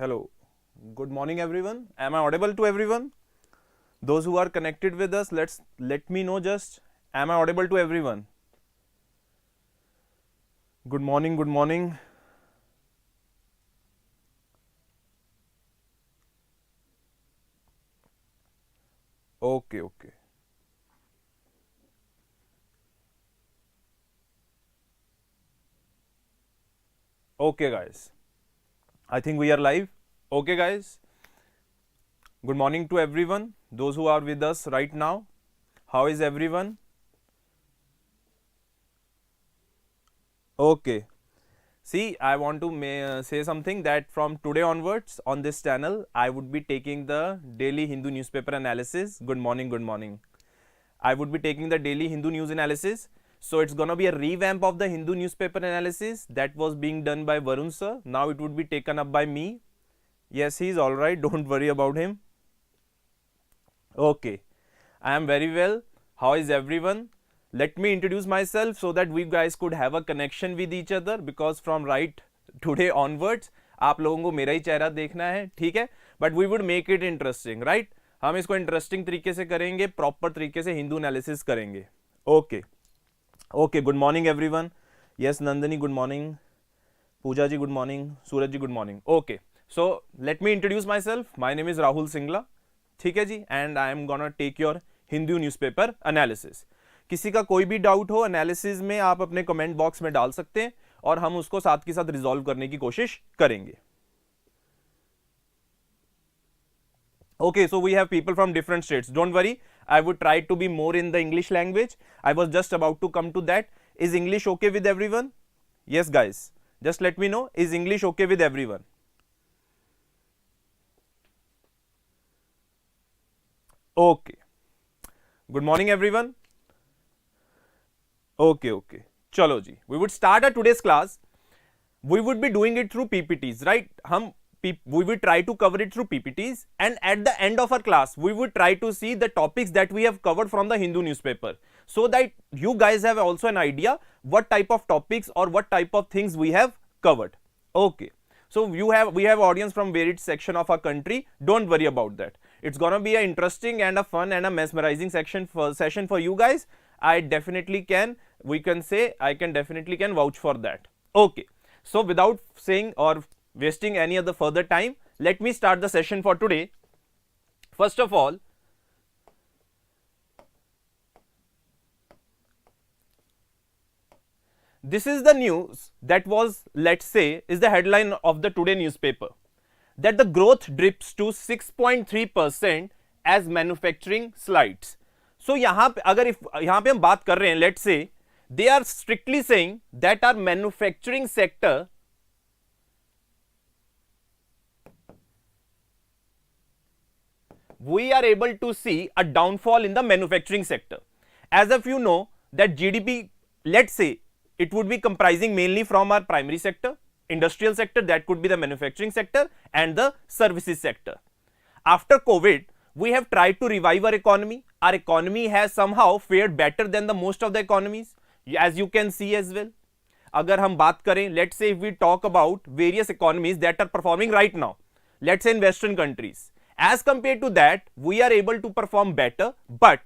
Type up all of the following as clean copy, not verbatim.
Hello. Good morning, everyone. Am I audible to everyone? Those who are connected with us, let me know just. Am I audible to everyone? Good morning. Good morning. Okay, okay. Okay, guys. I think we are live. Okay, guys. Good morning to everyone. Those who are with us right now. How is everyone? Okay. See, I want to say something that from today onwards on this channel, I would be taking the daily Hindu newspaper analysis. Good morning, good morning. I would be taking the daily Hindu news analysis. So it's gonna be a revamp of the Hindu newspaper analysis that was being done by Varun sir. Now it would be taken up by me. Yes, he's alright. Don't worry about him. Okay. I am very well. How is everyone? Let me introduce myself so that we guys could have a connection with each other because from right today onwards आप लोगों को मेरा ही चेहरा देखना है, ठीक है? But we would make it interesting, right? हम इसको इंटरेस्टिंग तरीके से करेंगे, प्रॉपर तरीके से हिंदू एनालिसिस करेंगे. Okay okay. Good morning everyone. Yes Nandini good morning. Pooja ji good morning. Suraj ji good morning. Okay. So let me introduce myself. My name is Rahul Singla. ठीक है जी. And I am gonna take your Hindu newspaper analysis. किसी का कोई भी doubt हो analysis में आप अपने कमेंट बॉक्स में डाल सकते हैं और हम उसको साथ के साथ रिजॉल्व करने की कोशिश करेंगे. Okay, so we have people from different states. Don't worry, I would try to be more in the English language. I was just about to come to that. Is English okay with everyone? Yes, guys. Just let me know. Is English okay with everyone? Okay. Good morning, everyone. Okay, okay. Chalo ji. We would start our today's class. We would be doing it through PPTs, right? We will try to cover it through PPTs, and at the end of our class we would try to see the topics that we have covered from the Hindu newspaper so that you guys have also an idea what type of topics or what type of things we have covered. Okay, so we have audience from varied section of our country. Don't worry about that. It's gonna be an interesting and a fun and a mesmerizing session for you guys. I can definitely vouch for that. Okay, so without saying or wasting any other further time, let me start the session for today. First of all, this is the news that was, let's say, is the headline of the today newspaper, that the growth dips to 6.3% as manufacturing slides. So यहाँ पे अगर यहाँ पे हम बात कर रहे हैं, let's say they are strictly saying that our manufacturing sector we are able to see a downfall in the manufacturing sector. As if you know that GDP, let's say it would be comprising mainly from our primary sector, industrial sector, that could be the manufacturing sector, and the services sector. After COVID, we have tried to revive our economy. Our economy has somehow fared better than the most of the economies, as you can see as well. अगर हम बात करें, let's say if we talk about various economies that are performing right now, let's say in Western countries, as compared to that, we are able to perform better. But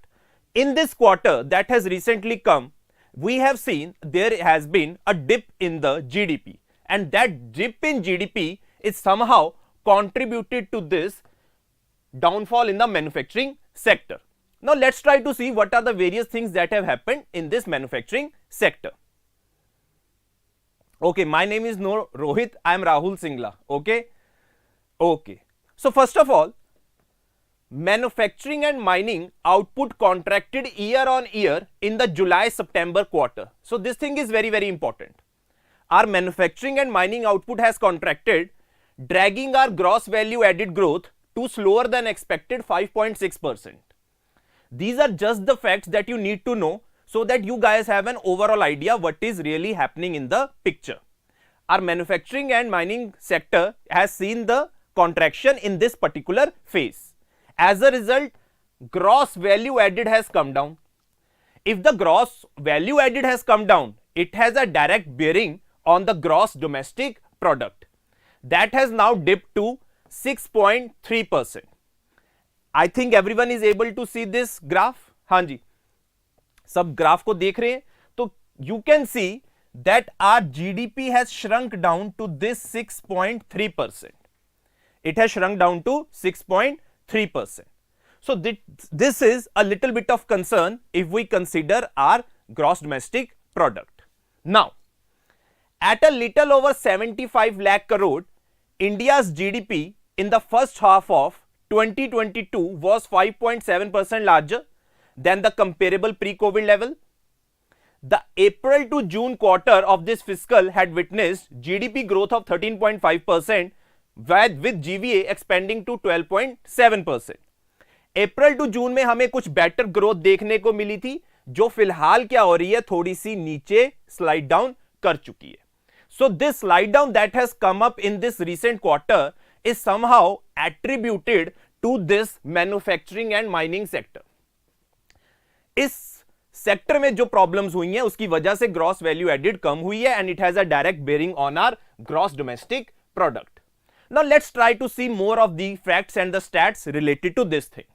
in this quarter that has recently come, we have seen there has been a dip in the GDP, and that dip in GDP is somehow contributed to this downfall in the manufacturing sector. Now let's try to see what are the various things that have happened in this manufacturing sector. Okay, my name is no Rohit. I am Rahul Singla. Okay. So first of all, manufacturing and mining output contracted year on year in the July-September quarter. So this thing is very, very important. Our manufacturing and mining output has contracted, dragging our gross value added growth to slower than expected 5.6%. These are just the facts that you need to know so that you guys have an overall idea what is really happening in the picture. Our manufacturing and mining sector has seen the contraction in this particular phase. As a result, gross value added has come down. If the gross value added has come down, it has a direct bearing on the gross domestic product. That has now dipped to 6.3%. I think everyone is able to see this graph. हाँ जी, सब graph को देख रहे हैं तो you can see that our GDP has shrunk down to this 6.3%. It has shrunk down to 6.3%. So this is a little bit of concern if we consider our gross domestic product. Now, at a little over 75 lakh crore, India's GDP in the first half of 2022 was 5.7% larger than the comparable pre-COVID level. The April to June quarter of this fiscal had witnessed GDP growth of 13.5% with GVA expanding to 12.7%. April to June में हमें कुछ better growth देखने को मिली थी, जो फिलहाल क्या हो रही है, थोड़ी सी नीचे स्लाइड डाउन कर चुकी है. So this slide down that has come up in this recent quarter is somehow attributed to this manufacturing and mining sector. इस सेक्टर में जो प्रॉब्लम्स हुई हैं उसकी वजह से ग्रॉस वैल्यू एडेड कम हुई है and it has a direct bearing on our gross domestic product. Now let's try to see more of the facts and the stats related to this thing.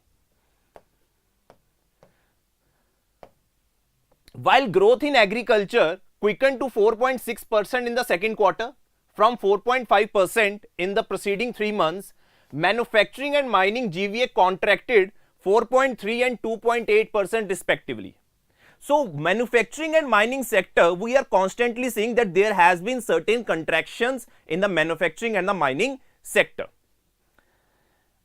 While growth in agriculture quickened to 4.6% in the second quarter from 4.5% in the preceding 3 months, manufacturing and mining GVA contracted 4.3 and 2.8% respectively. So manufacturing and mining sector, we are constantly seeing that there has been certain contractions in the manufacturing and the mining sector.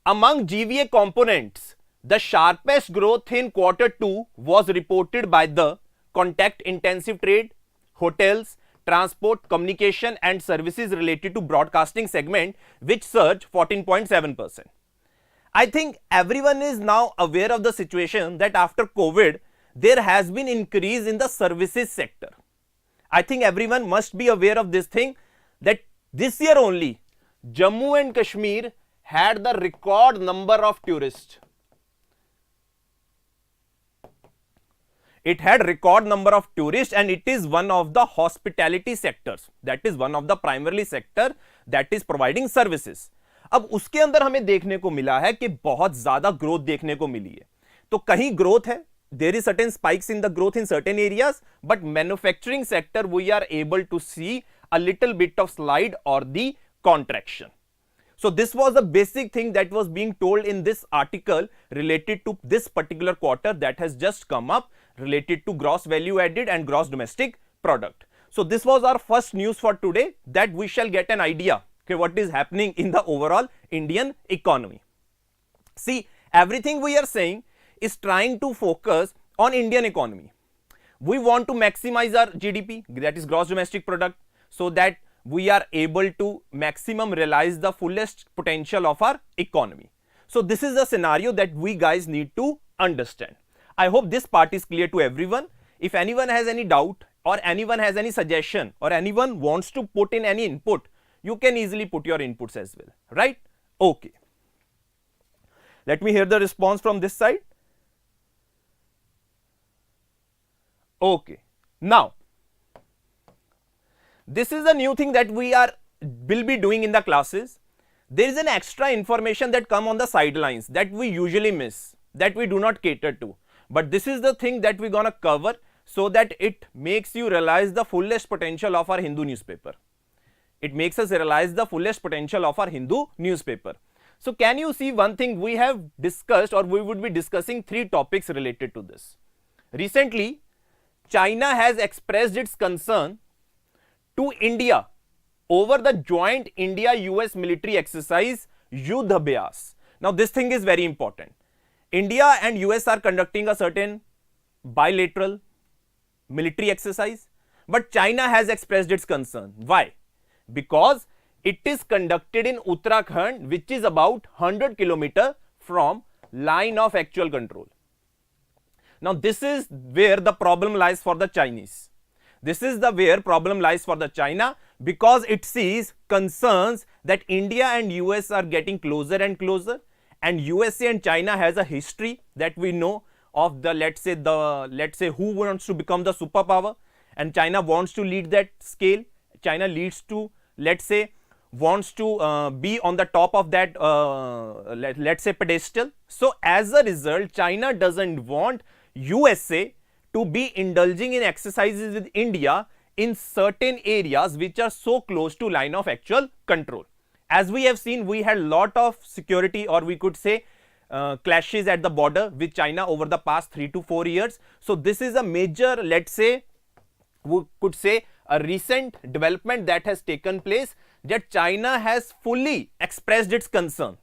Among GVA components, the sharpest growth in quarter 2 was reported by the contact intensive trade, hotels, transport, communication and services related to broadcasting segment, which surged 14.7%. I think everyone is now aware of the situation that after COVID, there has been increase in the services sector. I think everyone must be aware of this thing, that this year only Jammu and Kashmir had the record number of tourists. It had record number of tourists and it is one of the hospitality sectors, that is one of the primarily sector that is providing services. अब उसके अंदर हमें देखने को मिला है कि बहुत ज्यादा ग्रोथ देखने को मिली है. तो कहीं ग्रोथ है, there is certain spikes in the growth in certain areas, but manufacturing sector we are able to see a little bit of slide or the contraction. So this was the basic thing that was being told in this article related to this particular quarter that has just come up, related to gross value added and gross domestic product. So this was our first news for today, that we shall get an idea okay, what is happening in the overall Indian economy. See, everything we are saying is trying to focus on Indian economy. We want to maximize our GDP, that is gross domestic product, so that we are able to maximum realize the fullest potential of our economy. So this is the scenario that we guys need to understand. I hope this part is clear to everyone. If anyone has any doubt or anyone has any suggestion or anyone wants to put in any input, you can easily put your inputs as well, right? Okay. Let me hear the response from this side. Okay. Now, this is a new thing that will be doing in the classes. There is an extra information that come on the sidelines that we usually miss, that we do not cater to. But this is the thing that we're gonna cover so that it makes you realize the fullest potential of our Hindu newspaper. It makes us realize the fullest potential of our Hindu newspaper. So can you see one thing we have discussed, or we would be discussing 3 topics related to this. Recently, China has expressed its concern to India over the joint India-US military exercise Yudh Abhyas. Now this thing is very important. India and US are conducting a certain bilateral military exercise, but China has expressed its concern. Why? Because it is conducted in Uttarakhand, which is about 100 km from line of actual control. Now this is where the problem lies for the Chinese. This is where problem lies for the China, because it sees concerns that India and US are getting closer and closer, and USA and China has a history that we know of the let's say who wants to become the superpower, and China wants to lead that scale. China leads to, let's say, wants to be on the top of that let's say pedestal. So as a result, China doesn't want USA to be indulging in exercises with India in certain areas which are so close to line of actual control. As we have seen, we had lot of security, or we could say clashes at the border with China over the past 3 to 4 years. So this is a major, let's say, we could say a recent development that has taken place, that China has fully expressed its concern.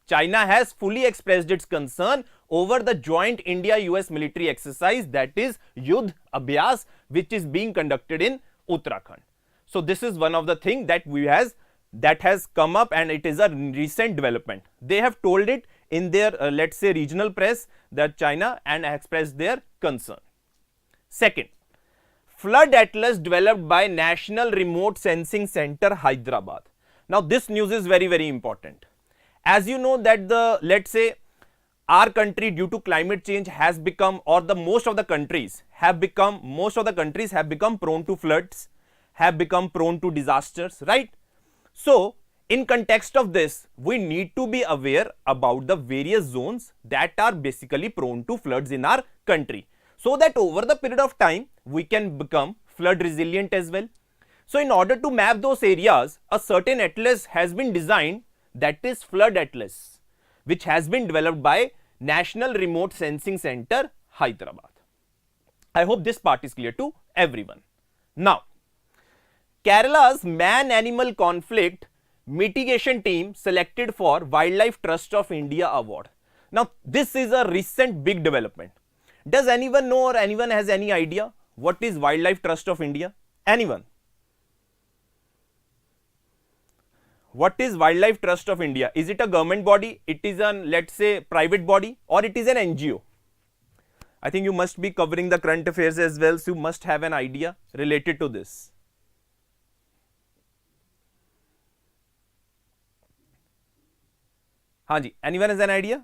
China has fully expressed its concern over the joint India-US military exercise, that is Yudh Abhyas, which is being conducted in Uttarakhand. So this is one of the things that has come up, and it is a recent development. They have told it in their let's say regional press, that China, and expressed their concern. Second, flood atlas developed by National Remote Sensing Center, Hyderabad. Now this news is very, very important. As you know that let's say our country, due to climate change, has become, or most of the countries have become prone to floods, have become prone to disasters, right? So in context of this, we need to be aware about the various zones that are basically prone to floods in our country, so that over the period of time we can become flood resilient as well. So in order to map those areas, a certain atlas has been designed, that is flood atlas, which has been developed by National Remote Sensing Center, Hyderabad. I hope this part is clear to everyone. Now, Kerala's man-animal conflict mitigation team selected for Wildlife Trust of India award. Now this is a recent big development. Does anyone know, or anyone has any idea what is Wildlife Trust of India? Anyone? What is Wildlife Trust of India? Is it a government body? It is an, let's say, private body, or it is an NGO? I think you must be covering the current affairs as well, so you must have an idea related to this. Hanji, anyone has an idea?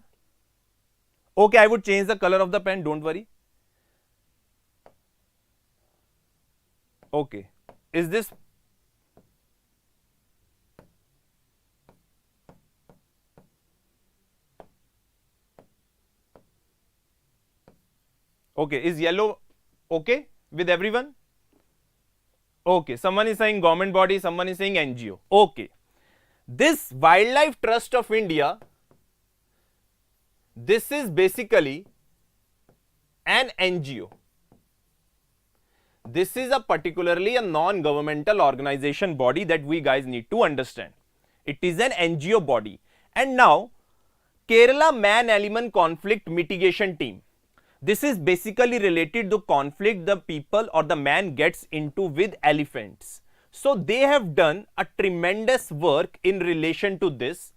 Okay, I would change the color of the pen, don't worry. Okay, is this? Okay, is yellow okay with everyone? Okay, someone is saying government body, someone is saying NGO. Okay, this Wildlife Trust of India, this is basically an NGO. This is a particularly a non-governmental organization body that we guys need to understand. It is an NGO body. And now, Kerala Man-Animal Conflict Mitigation Team. This is basically related to conflict the people or the man gets into with elephants. So they have done a tremendous work in relation to this.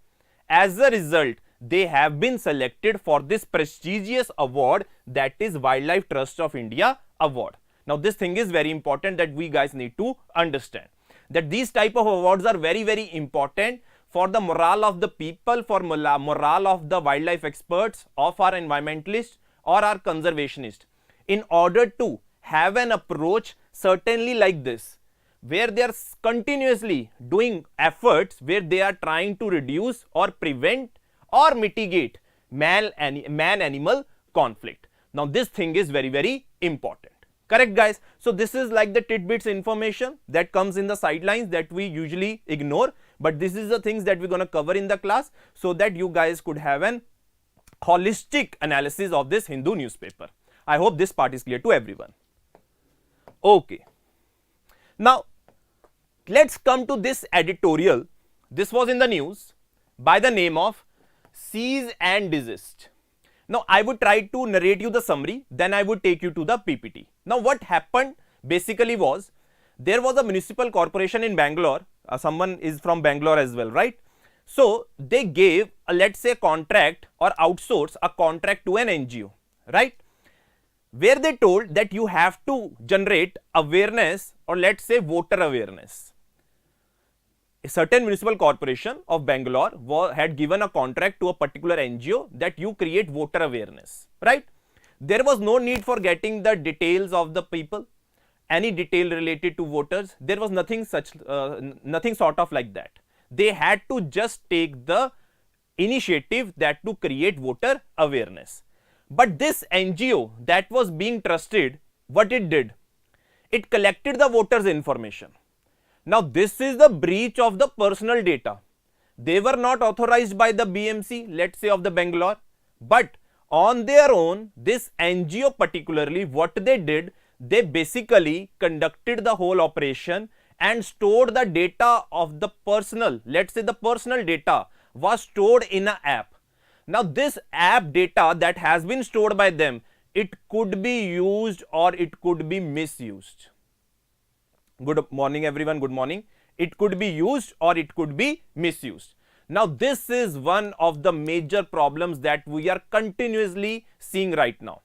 As a result, they have been selected for this prestigious award, that is Wildlife Trust of India award. Now this thing is very important that we guys need to understand, that these type of awards are very, very important for the morale of the people, for morale of the wildlife experts, of our environmentalists or our conservationists, in order to have an approach certainly like this, where they are continuously doing efforts where they are trying to reduce or prevent or mitigate man-animal conflict. Now this thing is very, very important. Correct guys? So this is like the tidbits information that comes in the sidelines that we usually ignore, but this is the things that we're going to cover in the class, so that you guys could have an holistic analysis of this Hindu newspaper. I hope this part is clear to everyone. Okay. Now let's come to this editorial. This was in the news by the name of Cease and Desist. Now I would try to narrate you the summary, then I would take you to the PPT. Now what happened basically was, there was a municipal corporation in Bangalore, someone is from Bangalore as well, right? So they gave a, let's say, contract or outsource a contract to an NGO, right? Where they told that you have to generate awareness, or let's say voter awareness. A certain municipal corporation of Bangalore had given a contract to a particular NGO that you create voter awareness, right? There was no need for getting the details of the people, any detail related to voters. There was nothing such, nothing sort of like that. they had to just take the initiative that to create voter awareness. But this NGO that was being trusted, what it did? It collected the voters' information. Now this is the breach of the personal data. They were not authorized by the BMC, let's say of the Bangalore, but on their own, this NGO particularly, what they did, they basically conducted the whole operation and stored the data of the personal, let's say the personal data was stored in an app. Now this app data that has been stored by them, it could be used or it could be misused. Good morning everyone, good morning. It could be used or it could be misused. Now this is one of the major problems that we are continuously seeing right now.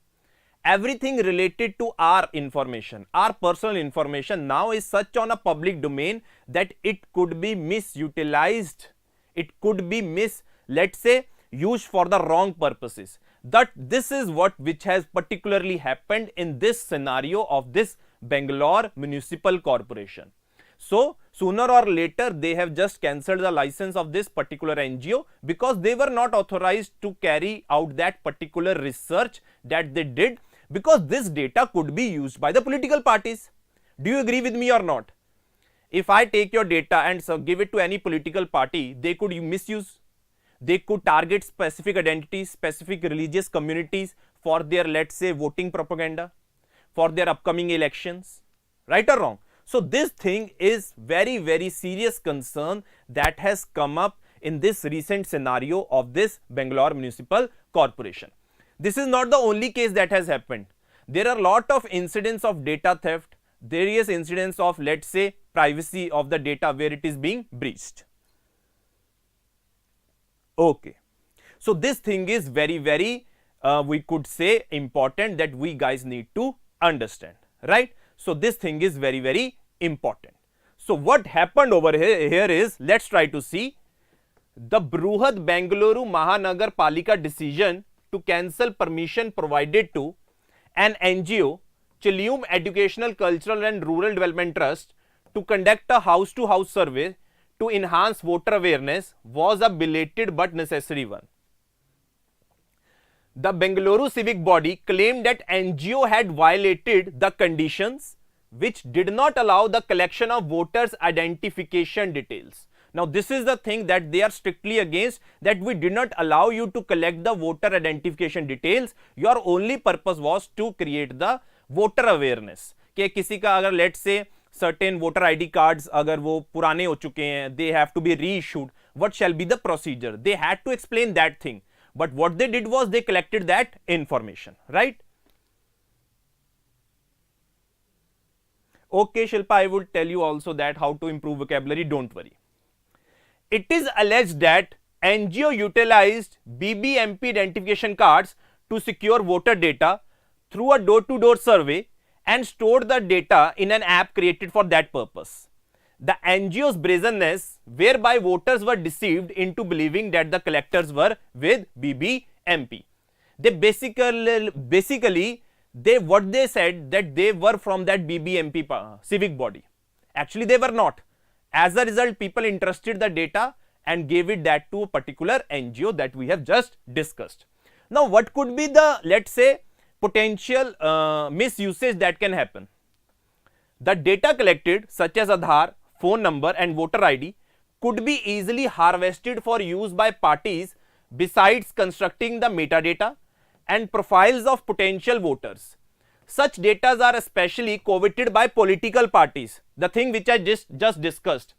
Everything related to our information, our personal information now is such on a public domain that it could be misutilized. It could be let's say used for the wrong purposes. That this is which has particularly happened in this scenario of this Bangalore Municipal Corporation. So sooner or later they have just cancelled the license of this particular NGO because they were not authorized to carry out that particular research that they did, because this data could be used by the political parties. Do you agree with me or not? If I take your data and give it to any political party, they could misuse. They could target specific identities, specific religious communities for their, let's say, voting propaganda, for their upcoming elections, right or wrong? So this thing is very, very serious concern that has come up in this recent scenario of this Bangalore Municipal Corporation. This is not the only case that has happened. There are a lot of incidents of data theft, various incidents of, let's say, privacy of the data where it is being breached. Okay, so this thing is very, very we could say important that we guys need to understand, right? So this thing is very, very important. So what happened over here is, let's try to see the Bruhad Bengaluru Mahanagar Palika decision to cancel permission provided to an NGO, Chilium Educational, Cultural and Rural Development Trust, to conduct a house-to-house survey to enhance voter awareness was a belated but necessary one. The Bengaluru civic body claimed that NGO had violated the conditions which did not allow the collection of voters' identification details. Now this is the thing that they are strictly against, that we did not allow you to collect the voter identification details. Your only purpose was to create the voter awareness. कि किसी का अगर let's say certain voter ID cards अगर वो पुराने हो चुके हैं, they have to be reissued, what shall be the procedure? They had to explain that thing. But what they did was they collected that information, right? Okay, Shilpa, I will tell you also that how to improve vocabulary, don't worry. It is alleged that NGO utilized BBMP identification cards to secure voter data through a door-to-door survey and stored the data in an app created for that purpose. The NGO's brazenness, whereby voters were deceived into believing that the collectors were with BBMP. They basically what they said that they were from that BBMP civic body. Actually, they were not. As a result, people entrusted the data and gave it that to a particular NGO that we have just discussed. Now, what could be the, let's say, potential misusage that can happen? The data collected, such as Aadhaar, phone number and voter ID, could be easily harvested for use by parties besides constructing the metadata and profiles of potential voters. Such data are especially coveted by political parties, the thing which I just discussed.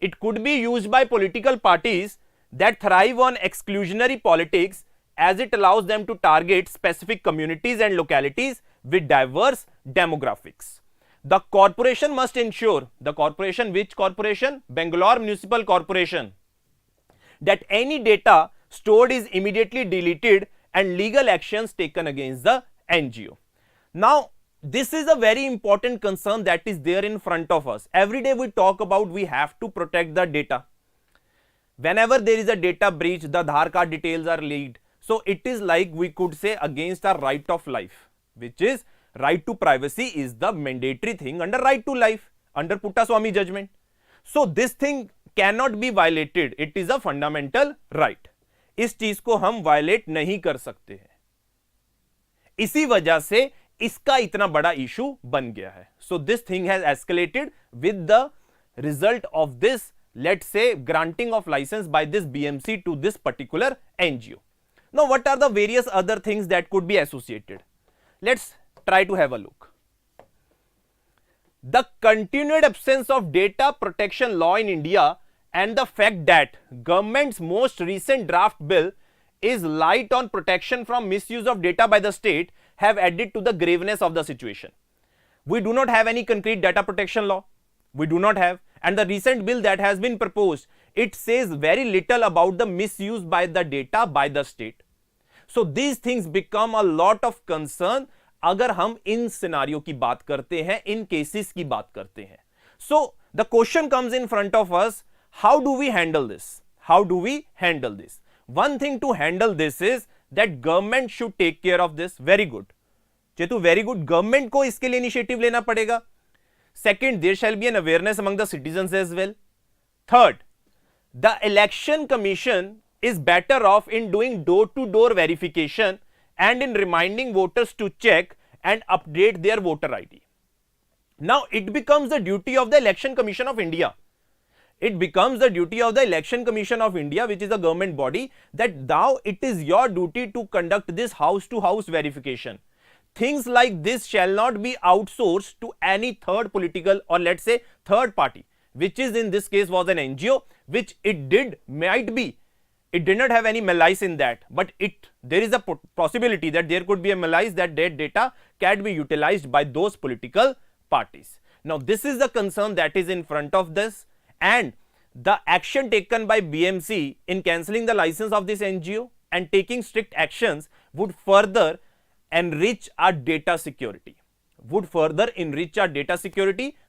It could be used by political parties that thrive on exclusionary politics, as it allows them to target specific communities and localities with diverse demographics. The corporation must ensure, the corporation, which corporation? Bangalore Municipal Corporation, that any data stored is immediately deleted and legal actions taken against the NGO. Now, this is a very important concern that is there in front of us. Every day we talk about we have to protect the data. Whenever there is a data breach, the Aadhaar card details are leaked. So it is like we could say against our right of life, which is right to privacy is the mandatory thing under right to life, under Puttaswamy judgment. So this thing can not be violated, it is a fundamental right. इस चीज को हम violet नहीं कर सकते हैं, इसी वजह से इसका इतना बड़ा इशू बन गया है। So this thing has escalated with the result of this, let's say, granting of license by this BMC to this particular NGO. Now, what are the various other things that could be associated? Let's try to have a look. The continued absence of data protection law in India and the fact that government's most recent draft bill is light on protection from misuse of data by the state have added to the graveness of the situation. We do not have any concrete data protection law. We do not have. And the recent bill that has been proposed, it says very little about the misuse by the data by the state. So these things become a lot of concern अगर हम इन scenario की बात करते हैं, इन cases की बात करते हैं. So the question comes in front of us, how do we handle this? How do we handle this? One thing to handle this is that government should take care of this. Very good. Chetu, very good. Government को इसके लिए initiative लेना पड़ेगा. Second, there shall be an awareness among the citizens as well. Third, the election commission is better off in doing door-to-door verification and in reminding voters to check and update their voter ID. Now, it becomes the duty of the Election Commission of India. It becomes the duty of the Election Commission of India, which is a government body, that now it is your duty to conduct this house-to-house verification. Things like this shall not be outsourced to any third political or let's say third party, which is in this case was an NGO, which it did, might be, it did not have any malice in that, but there is a possibility that there could be a malice, that their data can be utilized by those political parties. Now this is the concern that is in front of this, and the action taken by BMC in cancelling the license of this NGO and taking strict actions would further enrich our data security,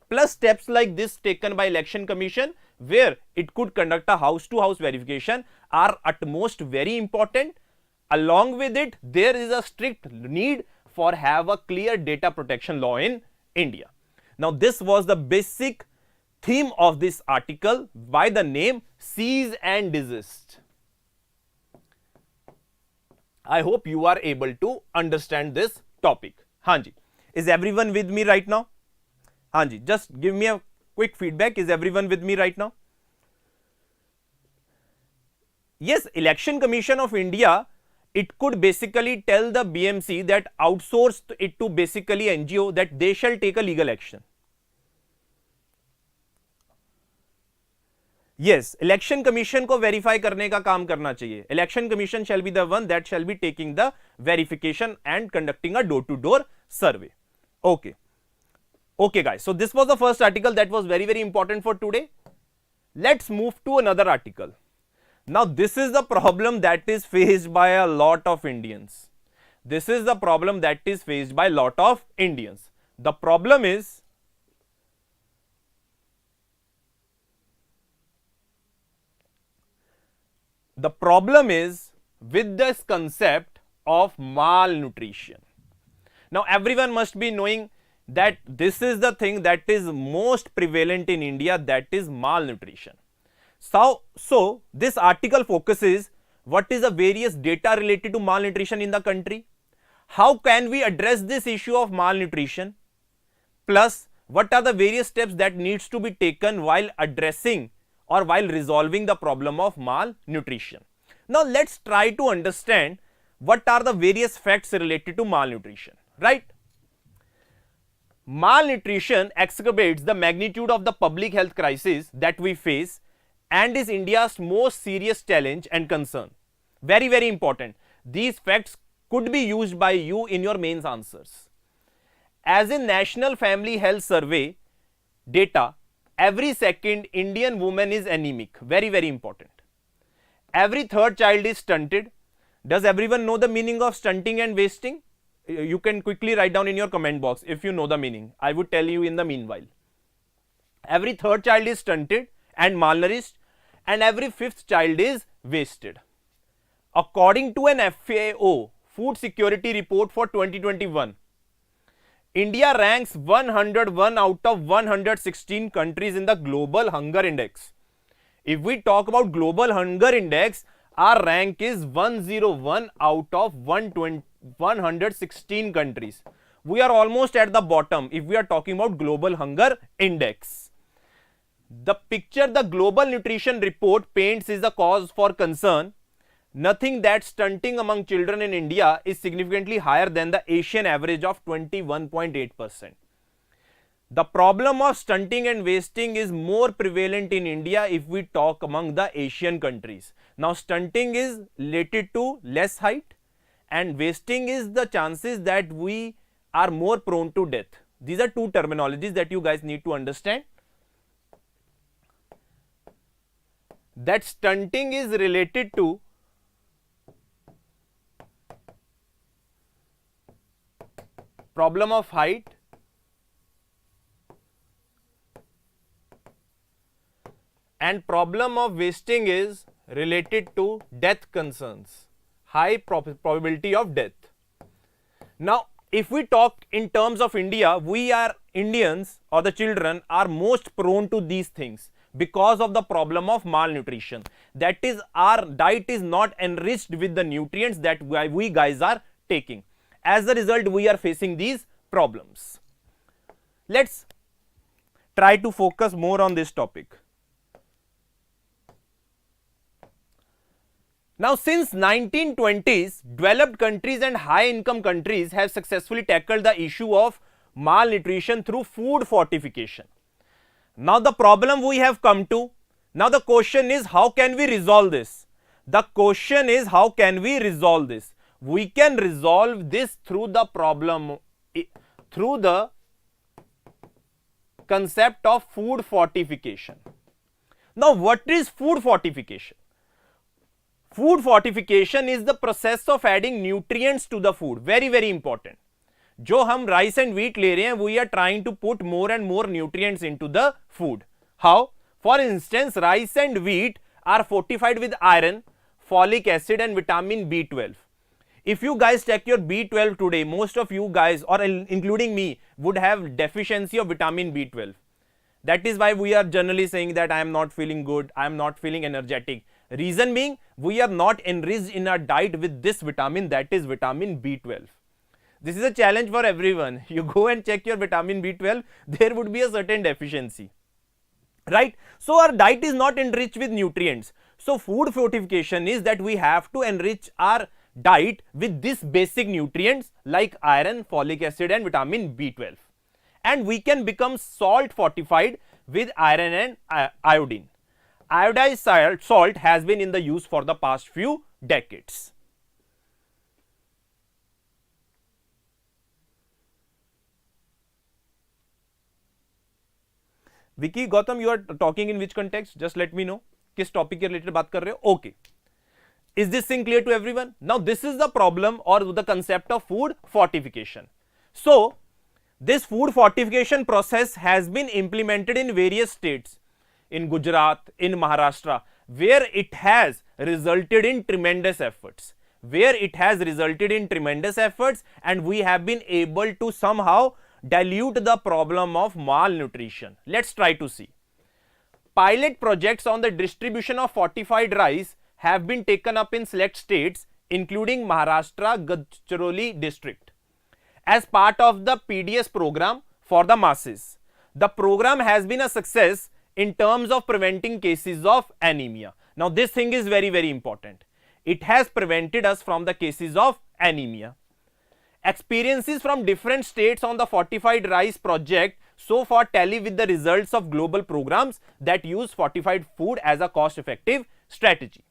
plus steps like this taken by Election Commission where it could conduct a house-to-house verification are at most very important. Along with it, there is a strict need for have a clear data protection law in India. Now this was the basic theme of this article by the name Cease and Desist. I hope you are able to understand this topic. Hanji, is everyone with me right now? Hanji, just give me a quick feedback. Is everyone with me right now? Yes, Election Commission of India, it could basically tell the BMC that outsourced it to basically NGO that they shall take a legal action. Yes, Election Commission को verify करने का काम करना चाहिए. Election Commission shall be the one that shall be taking the verification and conducting a door-to-door survey. Okay. Okay guys, so this was the first article that was very, very important for today. Let's move to another article. Now this is the problem that is faced by a lot of Indians. This is the problem that is faced by a lot of Indians. The problem is with this concept of malnutrition. Now everyone must be knowing that this is the thing that is most prevalent in India, that is malnutrition. So this article focuses what is the various data related to malnutrition in the country, how can we address this issue of malnutrition, plus what are the various steps that needs to be taken while addressing or while resolving the problem of malnutrition. Now let's try to understand what are the various facts related to malnutrition, right? Malnutrition exacerbates the magnitude of the public health crisis that we face and is India's most serious challenge and concern. Very, very important. These facts could be used by you in your mains answers. As in National Family Health Survey data, every second Indian woman is anemic. Very, very important. Every third child is stunted. Does everyone know the meaning of stunting and wasting? You can quickly write down in your comment box if you know the meaning. I would tell you in the meanwhile. Every third child is stunted and malnourished, and every fifth child is wasted. According to an FAO Food Security Report for 2021, India ranks 101 out of 116 countries in the Global Hunger Index. If we talk about global hunger index, our rank is 101 out of 116 countries. We are almost at the bottom if we are talking about global hunger index. The picture the Global Nutrition Report paints is a cause for concern. Nothing that stunting among children in India is significantly higher than the Asian average of 21.8%. The problem of stunting and wasting is more prevalent in India if we talk among the Asian countries. Now, stunting is related to less height and wasting is the chances that we are more prone to death. These are two terminologies that you guys need to understand. That stunting is related to problem of height and problem of wasting is related to death concerns, high probability of death. Now, if we talk in terms of India, we are Indians or the children are most prone to these things because of the problem of malnutrition. That is, our diet is not enriched with the nutrients that we guys are taking. As a result, we are facing these problems. Let's try to focus more on this topic. Now, since 1920s, developed countries and high income countries have successfully tackled the issue of malnutrition through food fortification. Now, the problem we have come to, now the question is how can we resolve this? The question is how can we resolve this? We can resolve this through the problem, through the concept of food fortification. Now, what is food fortification? Food fortification is the process of adding nutrients to the food. Very, very important. जो हम rice and wheat ले रहे हैं, we are trying to put more and more nutrients into the food. How? For instance, rice and wheat are fortified with iron, folic acid and vitamin B12. If you guys check your B12 today, most of you guys or including me would have deficiency of vitamin B12. That is why we are generally saying that I am not feeling good, I am not feeling energetic. Reason being, we are not enriched in our diet with this vitamin, that is vitamin B12. This is a challenge for everyone. You go and check your vitamin B12, there would be a certain deficiency, right? So our diet is not enriched with nutrients. So food fortification is that we have to enrich our diet with these basic nutrients like iron, folic acid and vitamin B12. And we can become salt fortified with iron and iodine. Iodized salt has been in the use for the past few decades. Vicky, Gautam, you are talking in which context? Just let me know. किस topic के related बात कर रहे हो? Okay. Is this thing clear to everyone? Now, this is the problem or the concept of food fortification. So, this food fortification process has been implemented in various states, in Gujarat, in Maharashtra, where it has resulted in tremendous efforts. And we have been able to somehow dilute the problem of malnutrition. Let's try to see. Pilot projects on the distribution of fortified rice have been taken up in select states, including Maharashtra Gadchiroli district, as part of the PDS program for the masses. The program has been a success in terms of preventing cases of anemia. Now, this thing is very, very important. It has prevented us from the cases of anemia. Experiences from different states on the fortified rice project so far tally with the results of global programs that use fortified food as a cost-effective strategy.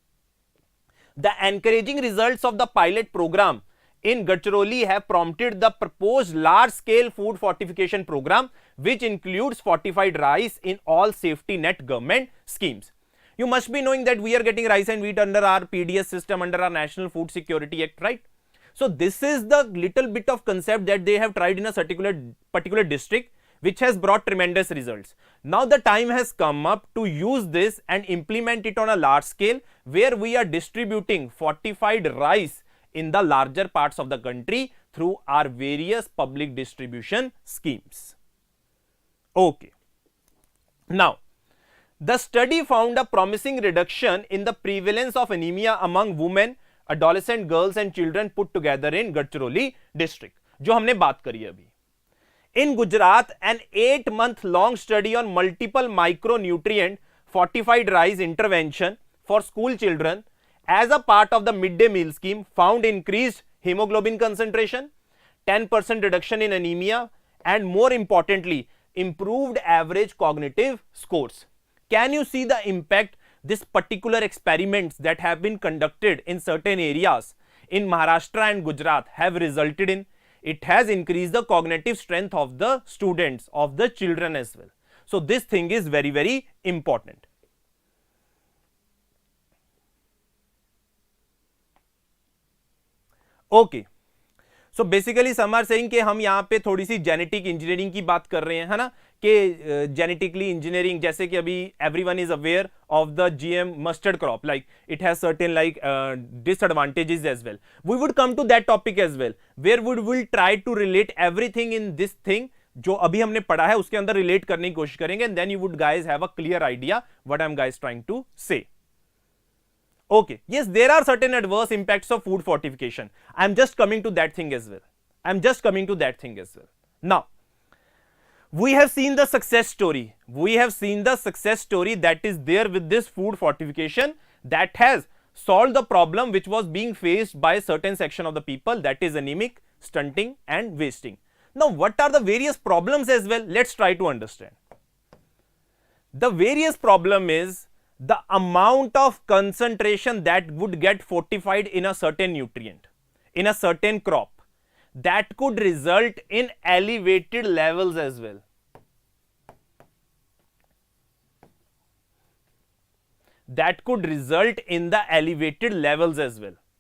The encouraging results of the pilot program in Gadchiroli have prompted the proposed large-scale food fortification program, which includes fortified rice in all safety net government schemes. You must be knowing that we are getting rice and wheat under our PDS system, under our National Food Security Act, right? So, this is the little bit of concept that they have tried in a particular district, which has brought tremendous results. Now, the time has come up to use this and implement it on a large scale, where we are distributing fortified rice in the larger parts of the country through our various public distribution schemes. Okay. Now, The study found a promising reduction in the prevalence of anemia among women, adolescent girls and children put together in Gadchiroli district, जो हमने बात करी अभी. In Gujarat, an 8-month-long study on multiple micronutrient fortified rice intervention for school children as a part of the midday meal scheme found increased hemoglobin concentration, 10% reduction in anemia, and more importantly, improved average cognitive scores. Can you see the impact this particular experiments that have been conducted in certain areas in Maharashtra and Gujarat have resulted in? It has increased the cognitive strength of the students, of the children as well. So this thing is very, very important. Okay. So basically some are saying कि हम यहाँ पे थोड़ी सी genetic engineering की बात कर रहे हैं, है ना, कि जेनेटिकली इंजीनियरिंग, जैसे कि अभी everyone is aware of the GM mustard crop, like it has certain like disadvantages as well. We would come to that topic as well, where would will try to relate everything in this thing जो अभी हमने पढ़ा है उसके अंदर relate करने की कोशिश करेंगे, and then you would guys have a clear idea what I am guys trying to say. Okay, yes, there are certain adverse impacts of food fortification. I am just coming to that thing as well. Now, we have seen the success story. That is there with this food fortification that has solved the problem which was being faced by a certain section of the people, that is anemic, stunting and wasting. Now, what are the various problems as well? Let's try to understand. The various problem is the amount of concentration that would get fortified in a certain nutrient, in a certain crop, that could result in elevated levels as well.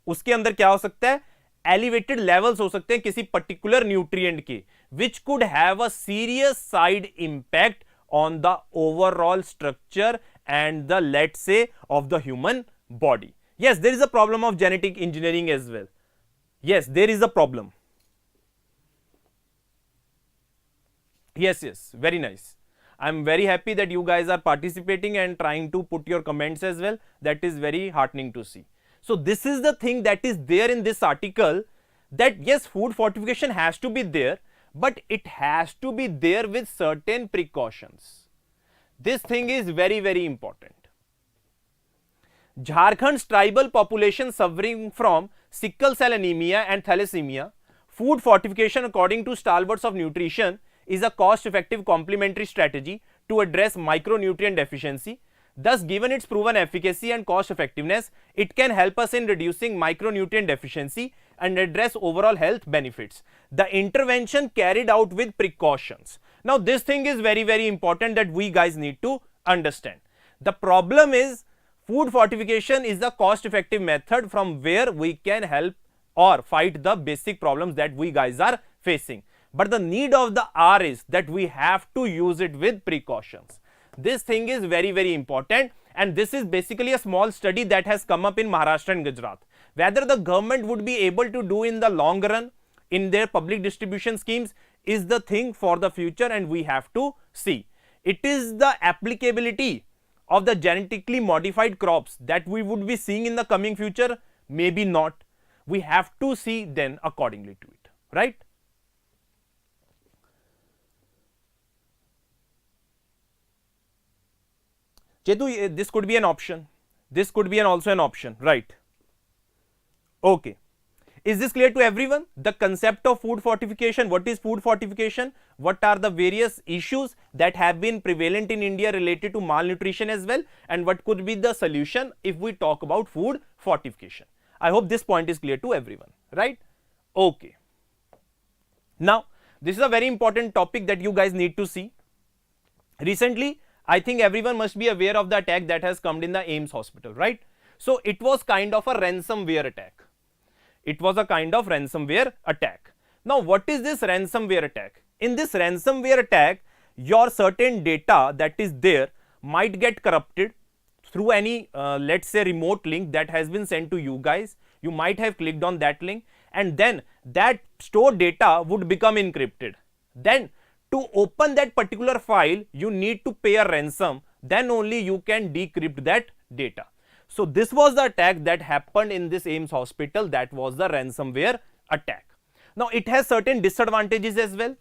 उसके अंदर क्या हो सकता है? Elevated levels हो सकते हैं किसी particular nutrient के, which could have a serious side impact on the overall structure and the, let's say, of the human body. Yes, there is a problem of genetic engineering as well. Yes, there is a problem. Yes, very nice. I am very happy that you guys are participating and trying to put your comments as well. That is very heartening to see. So this is the thing that is there in this article, that yes, food fortification has to be there, but it has to be there with certain precautions. This thing is very, very important. Jharkhand's tribal population suffering from sickle cell anemia and thalassemia, food fortification, according to stalwarts of nutrition, is a cost-effective complementary strategy to address micronutrient deficiency. Thus, given its proven efficacy and cost effectiveness, it can help us in reducing micronutrient deficiency and address overall health benefits. The intervention carried out with precautions. Now, this thing is very, very important that we guys need to understand. The problem is food fortification is the cost-effective method from where we can help or fight the basic problems that we guys are facing. But the need of the hour is that we have to use it with precautions. This thing is very, very important, and this is basically a small study that has come up in Maharashtra and Gujarat. Whether the government would be able to do in the long run in their public distribution schemes is the thing for the future, and we have to see. It is the applicability of the genetically modified crops that we would be seeing in the coming future, maybe not. We have to see then accordingly to it, right? Chetu, this could be an option. This could be also an option, right? Okay. Is this clear to everyone? The concept of food fortification, what is food fortification? What are the various issues that have been prevalent in India related to malnutrition as well? And what could be the solution if we talk about food fortification? I hope this point is clear to everyone, right? Okay. Now, this is a very important topic that you guys need to see. Recently, I think everyone must be aware of the attack that has come in the AIIMS hospital, right? So, it was kind of a ransomware attack. Now, what is this ransomware attack? In this ransomware attack, your certain data that is there might get corrupted through any, let's say, remote link that has been sent to you guys. You might have clicked on that link, and then that stored data would become encrypted. Then, to open that particular file, you need to pay a ransom then only you can decrypt that data. So this was the attack that happened in this AIIMS hospital, that was the ransomware attack. Now it has certain disadvantages as well.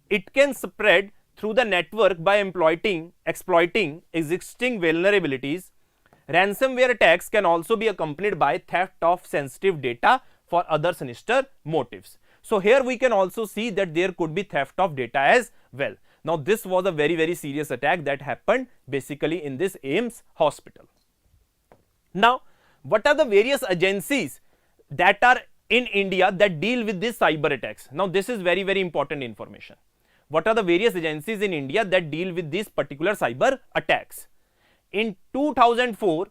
It can spread through the network by exploiting existing vulnerabilities. Ransomware attacks can also be accompanied by theft of sensitive data for other sinister motives. So here we can also see that there could be theft of data as well. Now this was a very serious attack that happened basically in this AIIMS hospital. Now what are the various agencies that are in India that deal with these cyber attacks? Now this is very important information. What are the various agencies in India that deal with these particular cyber attacks? In 2004,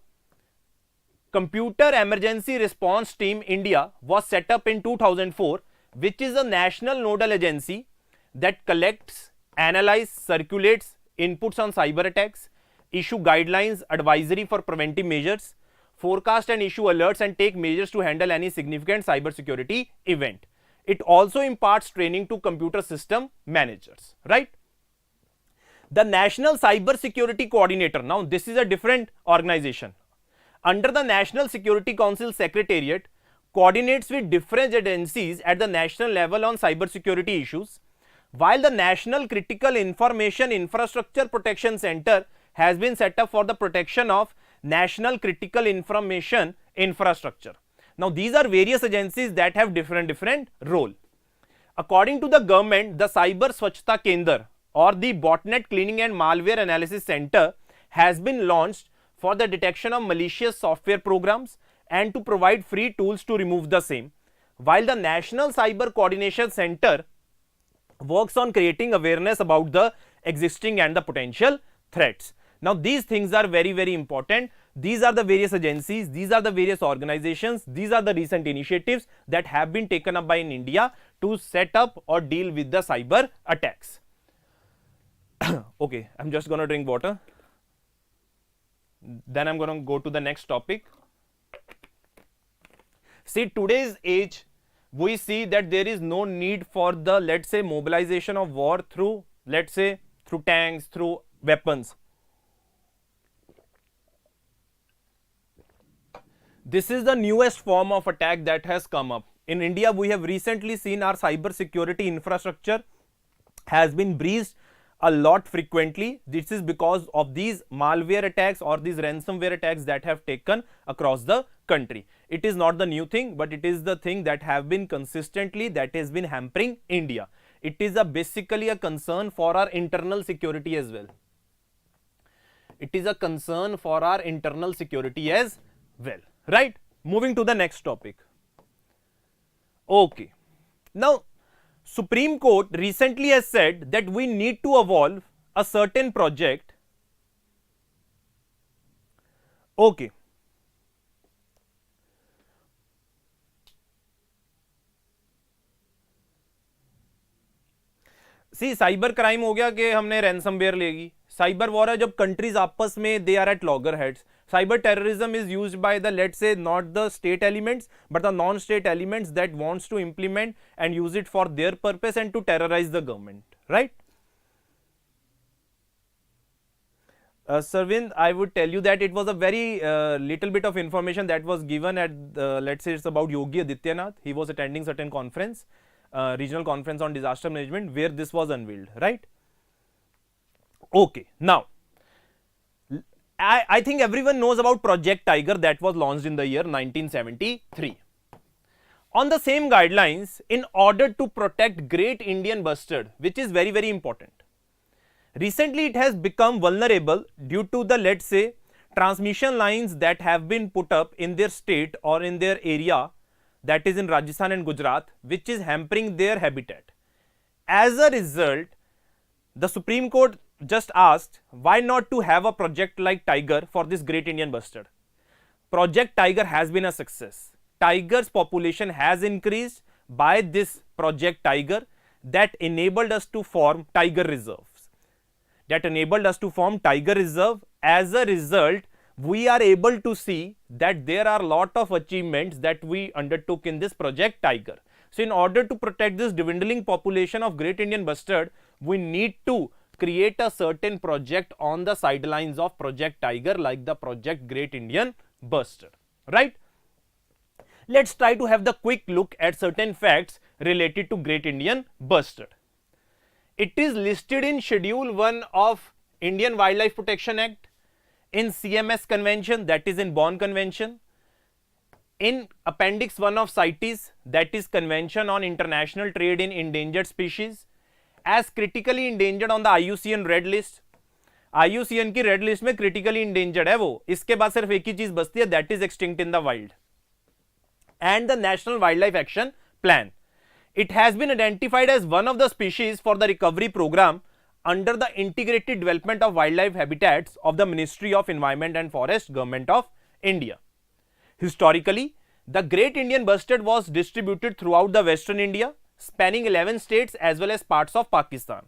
Computer Emergency Response Team India was set up in 2004, which is a national nodal agency that collects, analyzes, circulates inputs on cyber attacks, issue guidelines, advisory for preventive measures, forecast and issue alerts, and take measures to handle any significant cybersecurity event. It also imparts training to computer system managers, right? The National Cyber Security Coordinator, now this is a different organization. Under the National Security Council Secretariat, coordinates with different agencies at the national level on cybersecurity issues, while the National Critical Information Infrastructure Protection Center has been set up for the protection of national critical information infrastructure. Now these are various agencies that have different role. According to the government, the Cyber Swachhta Kendra or the Botnet Cleaning and Malware Analysis Center has been launched for the detection of malicious software programs and to provide free tools to remove the same, while the National Cyber Coordination Center works on creating awareness about the existing and the potential threats. Now these things are very important. These are the various agencies, these are the various organizations, these are the recent initiatives that have been taken up by in India to set up or deal with the cyber attacks. Okay, I'm just gonna drink water. Then I'm gonna go to the next topic. See, today's age, we see that there is no need for the, let's say, mobilization of war through, let's say, through tanks, through weapons. This is the newest form of attack that has come up. In India, we have recently seen our cyber security infrastructure has been breached a lot frequently. This is because of these malware attacks or these ransomware attacks that have taken across the country. It is not the new thing, but it is the thing that have been consistently, that has been hampering India. It is basically a concern for our internal security as well. It is a concern for our internal security as well. Right, moving to the next topic. Okay, now Supreme Court recently has said that we need to evolve a certain project. Okay, see cyber crime हो गया कि हमने ransomware लेगी. Cyber war है जब countries आपस में they are at loggerheads. Cyber terrorism is used by the, let's say, not the state elements but the non-state elements that wants to implement and use it for their purpose and to terrorize the government, right? Sarvind, I would tell you that it was a very little bit of information that was given at let's say it's about Yogi Adityanath. He was attending certain conference, regional conference on disaster management, where this was unveiled, right? Okay, now I think everyone knows about Project Tiger that was launched in the year 1973. On the same guidelines, in order to protect Great Indian Bustard, which is very important, recently it has become vulnerable due to the, let's say, transmission lines that have been put up in their state or in their area, that is in Rajasthan and Gujarat, which is hampering their habitat. As a result, the Supreme Court just asked why not to have a project like Tiger for this Great Indian Bustard. Project Tiger has been a success. Tiger's population has increased by this Project Tiger that enabled us to form tiger reserves. As a result, we are able to see that there are a lot of achievements that we undertook in this Project Tiger. So in order to protect this dwindling population of Great Indian Bustard, we need to create a certain project on the sidelines of Project Tiger, like the Project Great Indian Bustard, right? Let's try to have the quick look at certain facts related to Great Indian Bustard. It is listed in Schedule 1 of Indian Wildlife Protection Act, in CMS Convention, that is in Bonn Convention, in Appendix 1 of CITES, that is Convention on International Trade in Endangered Species, as critically endangered on the IUCN Red List. IUCN की red list में critically endangered है वो, इसके बाद सिर्फ एक ही चीज बचती है, that is extinct in the wild. And the National Wildlife Action Plan. It has been identified as one of the species for the recovery program under the Integrated Development of Wildlife Habitats of the Ministry of Environment and Forest, Government of India. Historically, the Great Indian Bustard was distributed throughout the Western India, spanning 11 states as well as parts of Pakistan.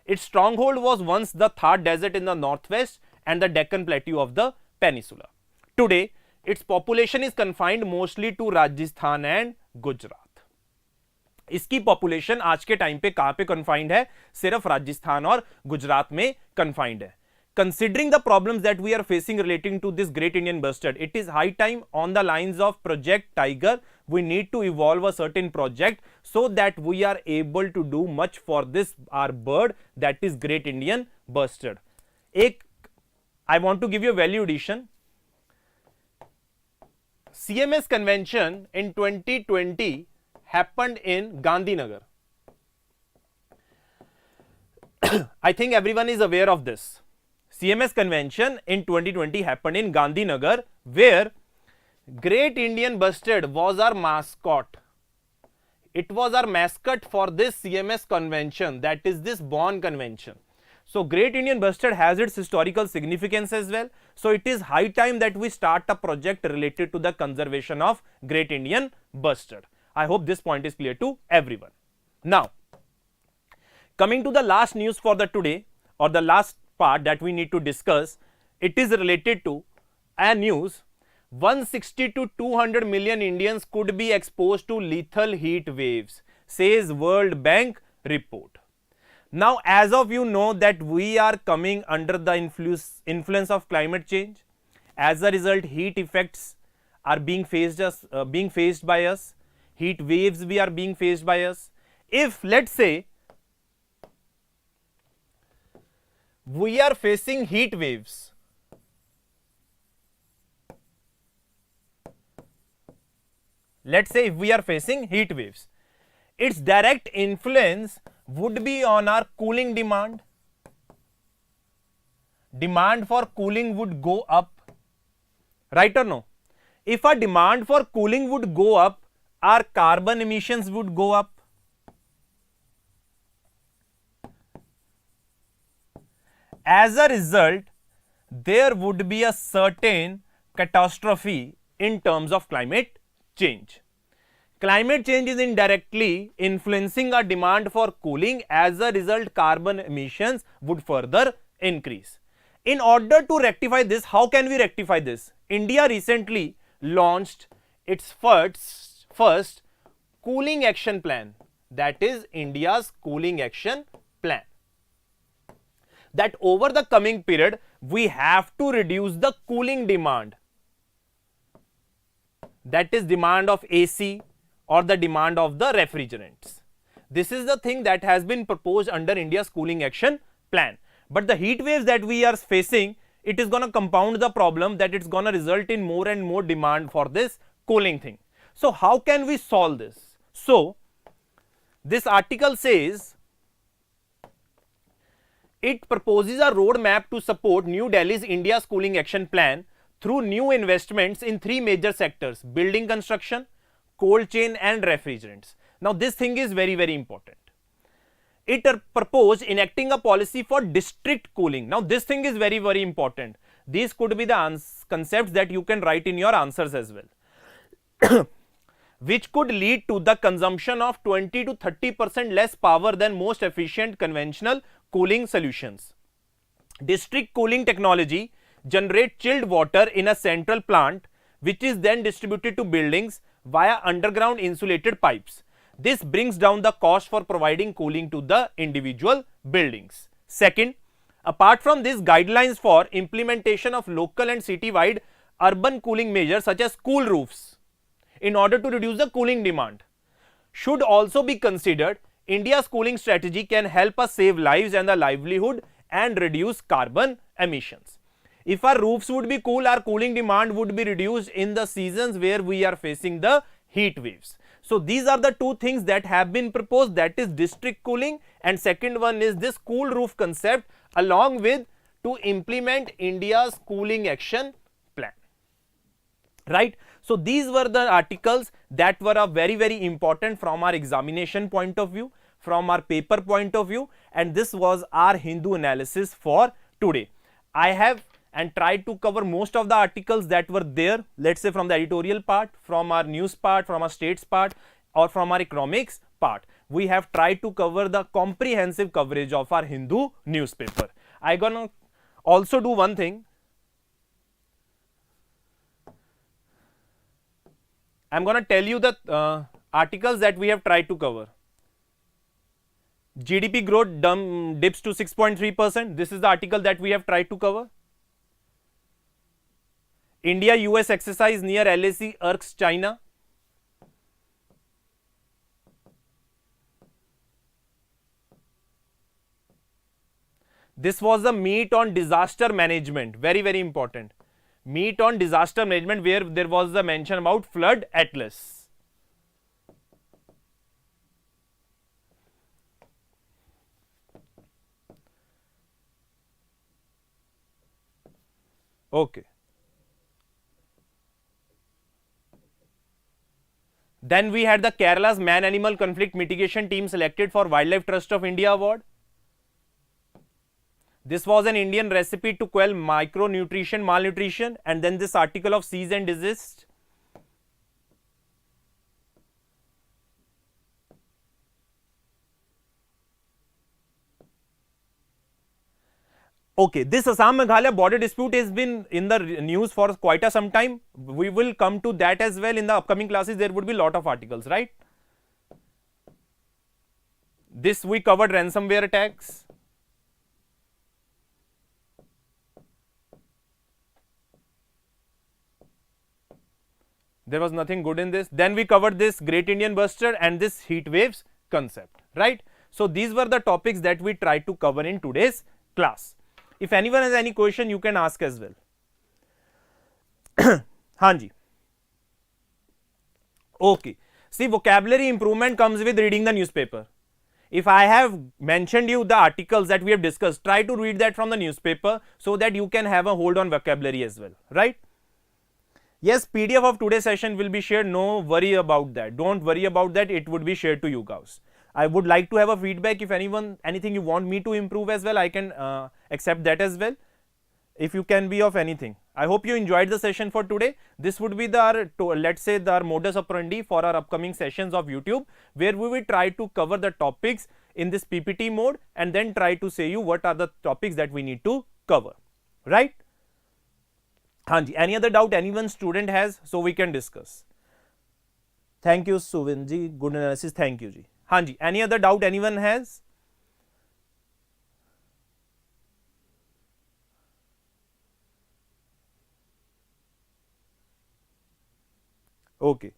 Its stronghold was once the Thar Desert in the northwest and the Deccan Plateau of the peninsula. Today, its population is confined mostly to Rajasthan and Gujarat. इसकी population आज के time पे कहां पे confined है? सिर्फ राजस्थान और गुजरात में confined है. Considering the problems that we are facing relating to this Great Indian Bustard, it is high time on the lines of Project Tiger, we need to evolve a certain project so that we are able to do much for this our bird, that is Great Indian Bustard. I want to give you a value addition. CMS convention in 2020 happened in Gandhinagar. I think everyone is aware of this. CMS convention in 2020 happened in Gandhinagar, where Great Indian Bustard was our mascot. It was our mascot for this CMS convention, that is this Bonn convention. So Great Indian Bustard has its historical significance as well. So it is high time that we start a project related to the conservation of Great Indian Bustard. I hope this point is clear to everyone. Now, coming to the last news for the today, or the last part that we need to discuss, it is related to a news. 160 to 200 million Indians could be exposed to lethal heat waves, says World Bank report. Now, as of you know that we are coming under the influence of climate change. As a result, heat effects are being faced by us. Heat waves we are being faced by us. If let's say we are facing heat waves, let's say if we are facing heat waves, its direct influence would be on our cooling demand. Demand for cooling would go up, right or no? If our demand for cooling would go up, our carbon emissions would go up. As a result, there would be a certain catastrophe in terms of climate change. Climate change is indirectly influencing our demand for cooling. As a result, carbon emissions would further increase. In order to rectify this, how can we rectify this? India recently launched its first cooling action plan, that is India's cooling action plan. That over the coming period, we have to reduce the cooling demand, that is demand of AC or the demand of the refrigerants. This is the thing that has been proposed under India's cooling action plan. But the heat waves that we are facing, it is going to compound the problem, that it's going to result in more and more demand for this cooling thing. So how can we solve this? So this article says it proposes a roadmap to support New Delhi's India's cooling action plan through new investments in three major sectors: building construction, cold chain and refrigerants. Now this thing is very, very important. It proposed enacting a policy for district cooling. Now this thing is very, very important. These could be the concepts that you can write in your answers as well. Which could lead to the consumption of 20 to 30% less power than most efficient conventional cooling solutions. District cooling technology generates chilled water in a central plant, which is then distributed to buildings via underground insulated pipes. This brings down the cost for providing cooling to the individual buildings. Second, Apart from this, guidelines for implementation of local and city-wide urban cooling measures such as cool roofs in order to reduce the cooling demand should also be considered. India's cooling strategy can help us save lives and the livelihood and reduce carbon emissions. If our roofs would be cool, our cooling demand would be reduced in the seasons where we are facing the heat waves. So these are the two things that have been proposed, that is district cooling, and second one is this cool roof concept, along with to implement India's cooling action plan. Right. So these were the articles that were very important from our examination point of view, from our paper point of view, and this was our Hindu analysis for today. I have and tried to cover most of the articles that were there, let's say from the editorial part, from our news part, from our states part, or from our economics part. We have tried to cover the comprehensive coverage of our Hindu newspaper. I gonna also do one thing. I'm gonna tell you the articles that we have tried to cover. GDP growth dips to 6.3%. This is the article that we have tried to cover. India-US exercise near LAC irks China. This was the meet on disaster management, very important. Meet on disaster management, where there was the mention about flood atlas. Okay. Then we had the Kerala's Man-Animal Conflict Mitigation Team selected for Wildlife Trust of India Award. This was an Indian recipe to quell micronutrition, malnutrition, and then this article of cease and desist. Okay, this Assam-Meghalaya border dispute has been in the news for quite some time. We will come to that as well in the upcoming classes. There would be a lot of articles, right? This we covered ransomware attacks. There was nothing good in this. Then we covered this Great Indian Buster and this heat waves concept, right? So these were the topics that we tried to cover in today's class. If anyone has any question, you can ask as well. Hanji. Okay. See, vocabulary improvement comes with reading the newspaper. If I have mentioned you the articles that we have discussed, try to read that from the newspaper so that you can have a hold on vocabulary as well, right? Yes, PDF of today's session will be shared. No worry about that. Don't worry about that. It would be shared to you guys. I would like to have a feedback. If anything you want me to improve as well, I can accept that as well. If you can be of anything. I hope you enjoyed the session for today. This would be let's say the modus operandi for our upcoming sessions of YouTube, where we will try to cover the topics in this PPT mode and then try to say you what are the topics that we need to cover, right? Hanji, any other doubt anyone student has, so we can discuss. Thank you, Suvinji. Good analysis. Thank you, ji. Hanji, any other doubt anyone has? Okay.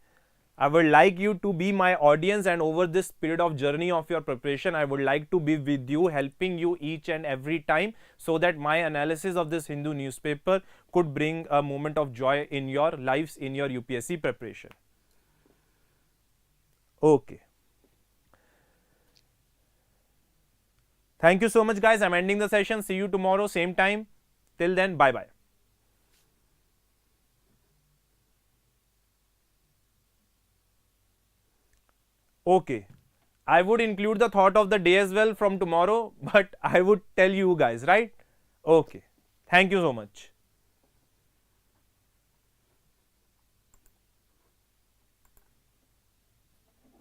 I would like you to be my audience, and over this period of journey of your preparation, I would like to be with you, helping you each and every time, so that my analysis of this Hindu newspaper could bring a moment of joy in your lives, in your UPSC preparation. Okay. Thank you so much, guys. I'm ending the session. See you tomorrow, same time. Till then, bye-bye. Okay. I would include the thought of the day as well from tomorrow, but I would tell you guys, right? Okay. Thank you so much.